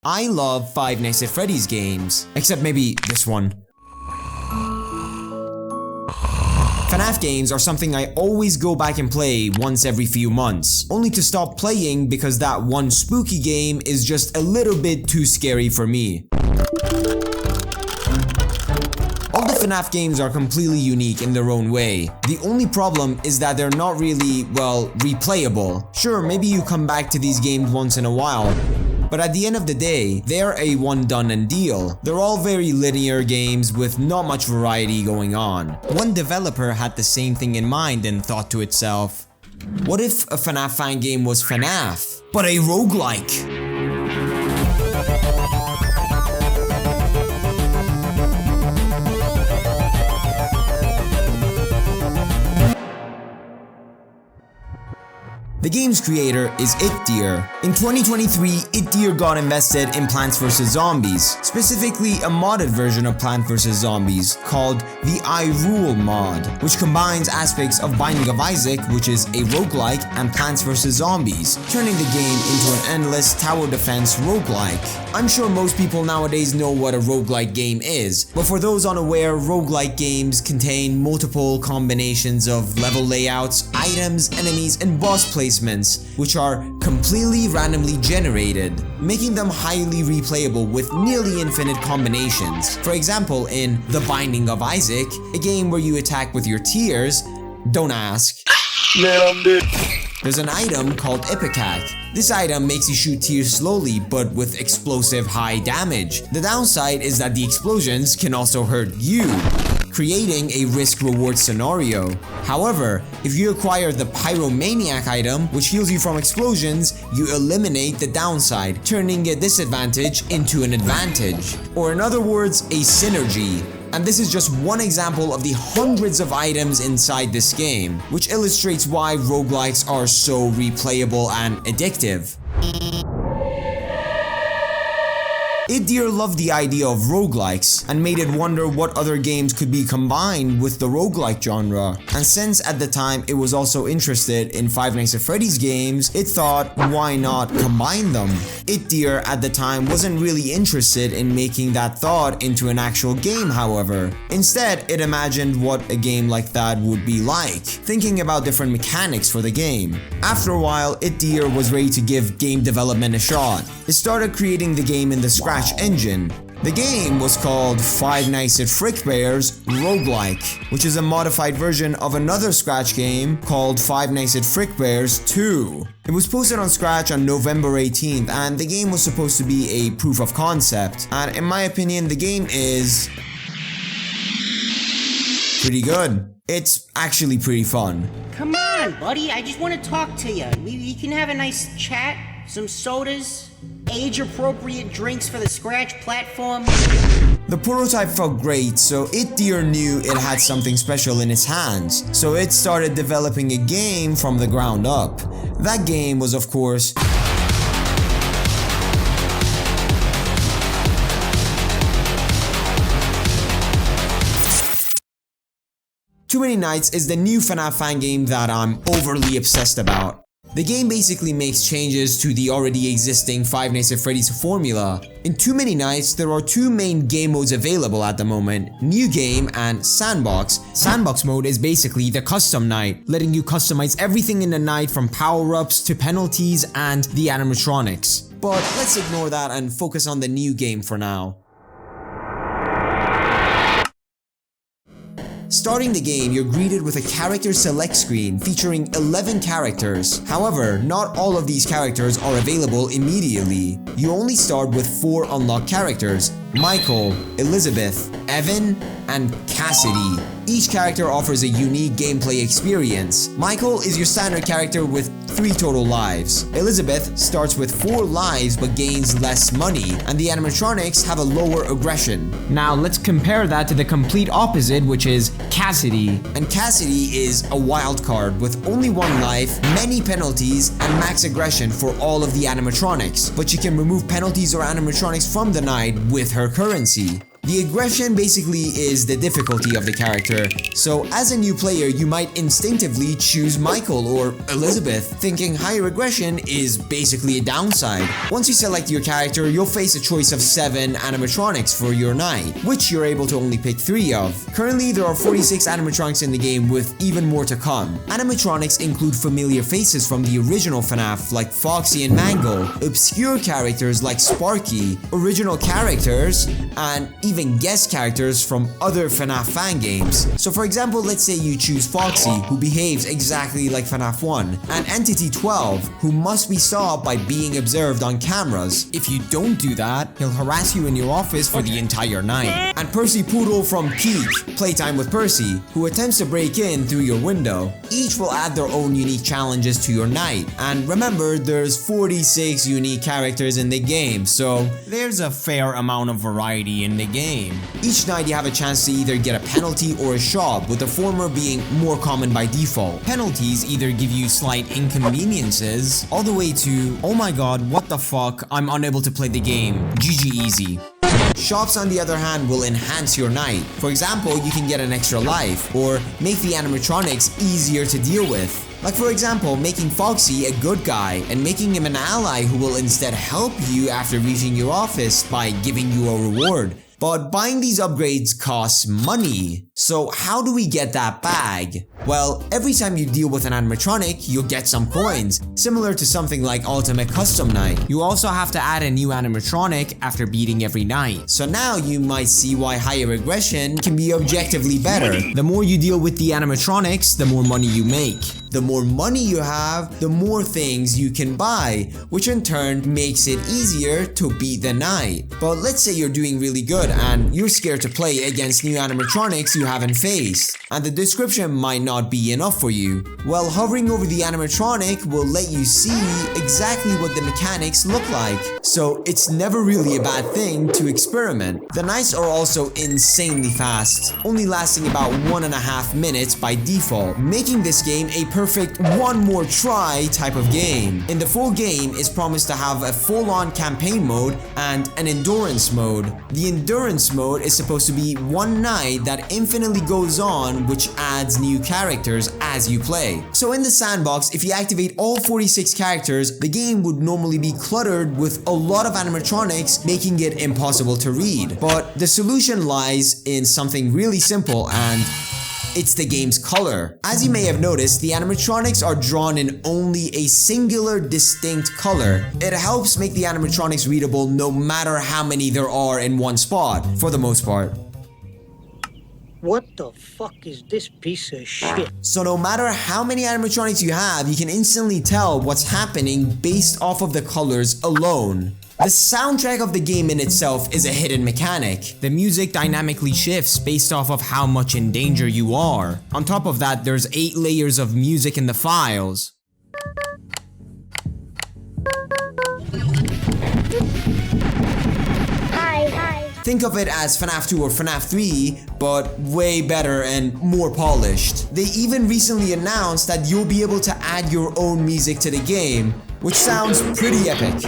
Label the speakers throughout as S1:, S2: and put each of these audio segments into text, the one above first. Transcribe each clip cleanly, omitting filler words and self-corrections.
S1: I love Five Nights at Freddy's games, except maybe this one. FNAF games are something I always go back and play once every few months, only to stop playing because that one spooky game is just a little bit too scary for me. All the FNAF games are completely unique in their own way. The only problem is that they're not really, well, replayable. Sure, maybe you come back to these games once in a while, but at the end of the day, they're a one done and deal. They're all very linear games with not much variety going on. One developer had the same thing in mind and thought to itself, what if a FNAF fan game was FNAF, but a roguelike? The game's creator is itdeer. In 2023, itdeer got invested in Plants vs Zombies, specifically a modded version of Plants vs Zombies called the I Rule mod, which combines aspects of Binding of Isaac, which is a roguelike, and Plants vs Zombies, turning the game into an endless tower defense roguelike. I'm sure most people nowadays know what a roguelike game is, but for those unaware, roguelike games contain multiple combinations of level layouts, items, enemies, and boss placements, which are completely randomly generated, making them highly replayable with nearly infinite combinations. For example, in The Binding of Isaac, a game where you attack with your tears, don't ask, there's an item called Ipecac. This item makes you shoot tears slowly but with explosive high damage. The downside is that the explosions can also hurt you, creating a risk-reward scenario. However, if you acquire the Pyromaniac item, which heals you from explosions, you eliminate the downside, turning a disadvantage into an advantage. Or in other words, a synergy. And this is just one example of the hundreds of items inside this game, which illustrates why roguelikes are so replayable and addictive. itdeer loved the idea of roguelikes and made it wonder what other games could be combined with the roguelike genre. And since at the time it was also interested in Five Nights at Freddy's games, it thought, why not combine them? itdeer at the time wasn't really interested in making that thought into an actual game, however. Instead, it imagined what a game like that would be like, thinking about different mechanics for the game. After a while, itdeer was ready to give game development a shot. It started creating the game in the Scratch engine. The game was called Five Nights at Frickbear's Roguelike, which is a modified version of another Scratch game called Five Nights at Frickbear's 2. It was posted on Scratch on November 18th, and the game was supposed to be a proof of concept. And in my opinion, the game is pretty good. It's actually pretty fun.
S2: Come on, buddy, I just want to talk to you. We can have a nice chat, some sodas, age-appropriate drinks for the Scratch platform.
S1: The prototype felt great, so itdeer knew it had something special in its hands, so it started developing a game from the ground up. That game was, of course, Too Many Nights is the new FNAF fan game that I'm overly obsessed about. The game basically makes changes to the already existing Five Nights at Freddy's formula. In Too Many Nights, there are two main game modes available at the moment, New Game and Sandbox. Sandbox mode is basically the custom night, letting you customize everything in the night from power-ups to penalties and the animatronics. But let's ignore that and focus on the New Game for now. Starting the game, you're greeted with a character select screen featuring 11 characters. However, not all of these characters are available immediately. You only start with 4 unlocked characters: Michael, Elizabeth, Evan, and Cassidy. Each character offers a unique gameplay experience. Michael is your standard character with 3 total lives. Elizabeth starts with 4 lives but gains less money, and the animatronics have a lower aggression. Now let's compare that to the complete opposite, which is Cassidy. And Cassidy is a wild card with only 1 life, many penalties, and max aggression for all of the animatronics, but she can remove penalties or animatronics from the night with her currency. The aggression basically is the difficulty of the character, so as a new player you might instinctively choose Michael or Elizabeth, thinking higher aggression is basically a downside. Once you select your character, you'll face a choice of 7 animatronics for your night, which you're able to only pick 3 of. Currently there are 46 animatronics in the game, with even more to come. Animatronics include familiar faces from the original FNAF like Foxy and Mango, obscure characters like Sparky, original characters, and even guest characters from other FNAF fan games. So for example, let's say you choose Foxy, who behaves exactly like FNAF 1, and Entity 12, who must be stopped by being observed on cameras. If you don't do that, he'll harass you in your office for the entire night. And Percy Poodle from Peak, Playtime with Percy, who attempts to break in through your window. Each will add their own unique challenges to your night. And remember, there's 46 unique characters in the game, so there's a fair amount of variety in the game. Each night you have a chance to either get a penalty or a shop, with the former being more common by default. Penalties either give you slight inconveniences, all the way to, oh my god, what the fuck, I'm unable to play the game, GG easy. Shops on the other hand will enhance your night. For example, you can get an extra life, or make the animatronics easier to deal with. Like for example, making Foxy a good guy and making him an ally who will instead help you after reaching your office by giving you a reward. But buying these upgrades costs money. So how do we get that bag? Well, every time you deal with an animatronic, you'll get some coins, similar to something like Ultimate Custom Night. You also have to add a new animatronic after beating every night. So now you might see why higher aggression can be objectively better. The more you deal with the animatronics, the more money you make. The more money you have, the more things you can buy, which in turn makes it easier to beat the night. But let's say you're doing really good and you're scared to play against new animatronics you haven't faced, and the description might not be enough for you. Well, hovering over the animatronic will let you see exactly what the mechanics look like, so it's never really a bad thing to experiment. The nights are also insanely fast, only lasting about 1.5 minutes by default, making this game a perfect one more try type of game. In the full game is promised to have a full-on campaign mode and an endurance mode. The endurance mode is supposed to be one night that infinitely goes on, which adds new characters as you play. So in the sandbox, if you activate all 46 characters, the game would normally be cluttered with a lot of animatronics, making it impossible to read. But the solution lies in something really simple, and it's the game's color. As you may have noticed, the animatronics are drawn in only a singular distinct color. It helps make the animatronics readable no matter how many there are in one spot, for the most part.
S3: What the fuck is this piece of shit?
S1: So no matter how many animatronics you have, you can instantly tell what's happening based off of the colors alone. The soundtrack of the game in itself is a hidden mechanic. The music dynamically shifts based off of how much in danger you are. On top of that, there's 8 layers of music in the files. Think of it as FNAF 2 or FNAF 3, but way better and more polished. They even recently announced that you'll be able to add your own music to the game, which sounds pretty epic.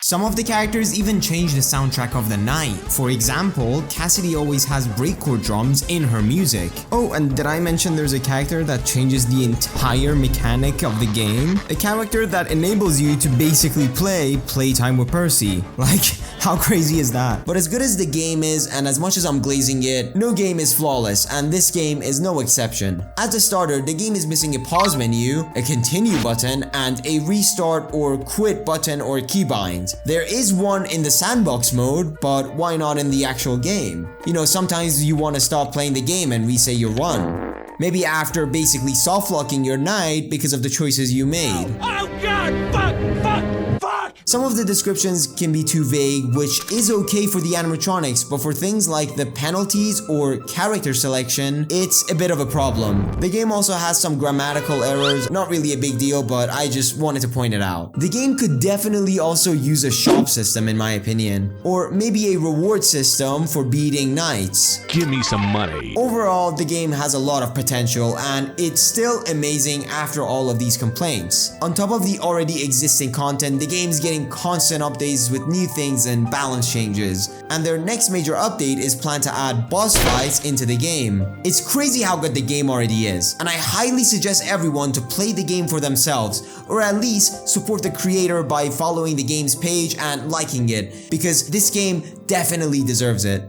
S1: Some of the characters even change the soundtrack of the night. For example, Cassidy always has breakcore drums in her music. Oh, and did I mention there's a character that changes the entire mechanic of the game? A character that enables you to basically play Playtime with Percy. Like, how crazy is that? But as good as the game is, and as much as I'm glazing it, no game is flawless, and this game is no exception. As a starter, the game is missing a pause menu, a continue button, and a restart or quit button or keybind. There is one in the sandbox mode, but why not in the actual game? You know, sometimes you want to stop playing the game and reset your run. Maybe after basically soft-locking your night because of the choices you made.
S3: Oh god, fuck!
S1: Some of the descriptions can be too vague, which is okay for the animatronics, but for things like the penalties or character selection, it's a bit of a problem. The game also has some grammatical errors, not really a big deal, but I just wanted to point it out. The game could definitely also use a shop system in my opinion, or maybe a reward system for beating nights.
S4: Give me some money.
S1: Overall, the game has a lot of potential, and it's still amazing after all of these complaints. On top of the already existing content, the game's getting getting constant updates with new things and balance changes, and their next major update is planned to add boss fights into the game. It's crazy how good the game already is, and I highly suggest everyone to play the game for themselves, or at least support the creator by following the game's page and liking it, because this game definitely deserves it.